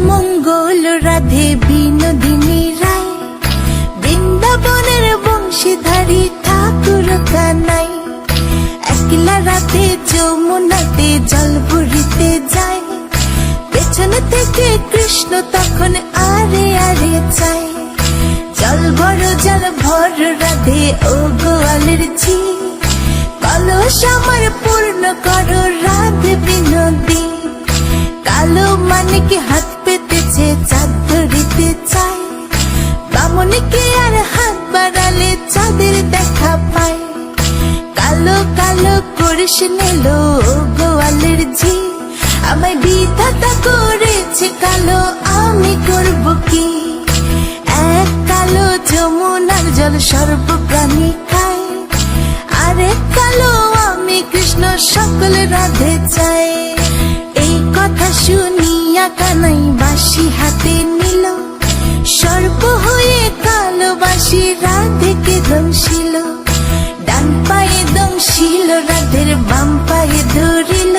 মঙ্গল রাধে বিনোদিনী রায়, বৃন্দাবনের বংশীধারী ঠাকুর কানাই। একলা রাতে যমুনাতে জল ভরিতে যায়, পেছনে থেকে কৃষ্ণ তখন আরে আরে চায়। জল ভর রাধে ও গোয়ালের ঝি, কলস আমার পূর্ণ করো রাধে বিনোদী। কালো মানিকে হাত পেতেছে চাঁদ ধরিতে চায়, বামনিকে আর হাত বাড়ালে চাঁদের দেখা পায়। কালো কালো করিস নিল গোয়ালের ঝি, আমায় বিধাতা করেছে কালো, আমি করব কি? এক কালো যমুনার জল সর্ব প্রাণী খায়, আরেক কালো আমি কৃষ্ণ সকল রাধে চাই। এই কথা শুনিয়া কানাই বাঁশি হাতে নিল, সর্প হয়ে কালো বাঁশি রাধেকে দংশিল। ডান পায়ে দংশিল রাধের, বাম পায়ে ধরিল,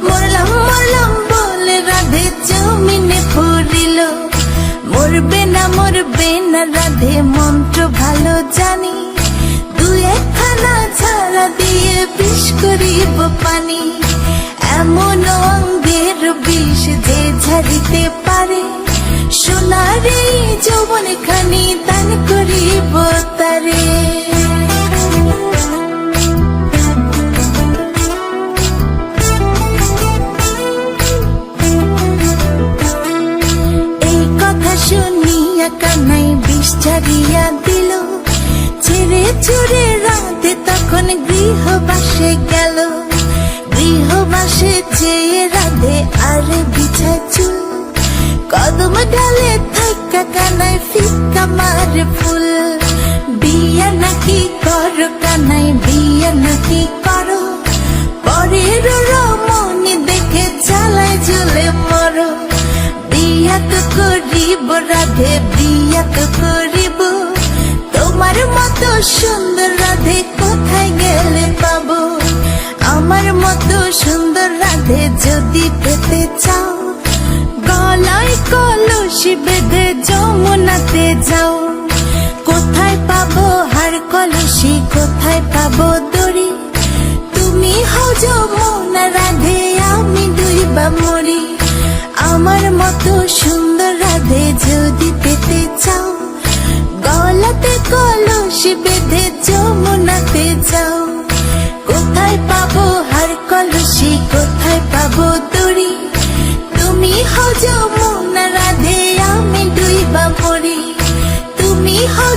মরলাম মরলাম বলে রাধে জমিনে পড়িল। মরবে না রাধে মন্ত্র ভালো জানি, দু একখানা ছাড়া দিয়ে বিষ করিব পানি। এমন অঙ্গের বিষ যে ঝাড়িতে পারে, সোনার এই যৌবন খানি দান করিব তারে। এই কথা শুনিয়া কানাই বিষ ছাড়িয়া দিল, ছেড়ে ছুড়ে রাধে তখন গৃহবাসে গেল। গৃহবাসে যেয়ে রাধে আরে বিছায় চুল, কদম ডালে থাকা কানাই ফিক্কা মারে ফুল। বিয়া নাকি করো কানাই, বিয়া নাকি করো, পরের রমণী দেখে জ্বালায় জ্বলে মরো। বিয়া তো করিব রাধে, বিয়া তো করিব, তোমার মতো সুন্দর রাধে কোথায় গেলে পাবো? আমার মতো সুন্দর রাধে যদি পেতে চাও, গলায় কলসি বেঁধে যমুনাতে যাও। কোথায় পাবো হার কলসি, কোথায় পাবো দড়ি? তুমি হও যমুনা রাধে, আমি ডুইবা মরি। আমার মতো সুন্দর রাধে যদি পেতে চাও, গলাতে কলসি বেঁধে যমুনাতে যাও। কোথায় পাবো হার কলসি, কোথায় পাবো দড়ি? তুমি হও যমুনা রাধে, আমি ডুইবা মরি। তুমি হও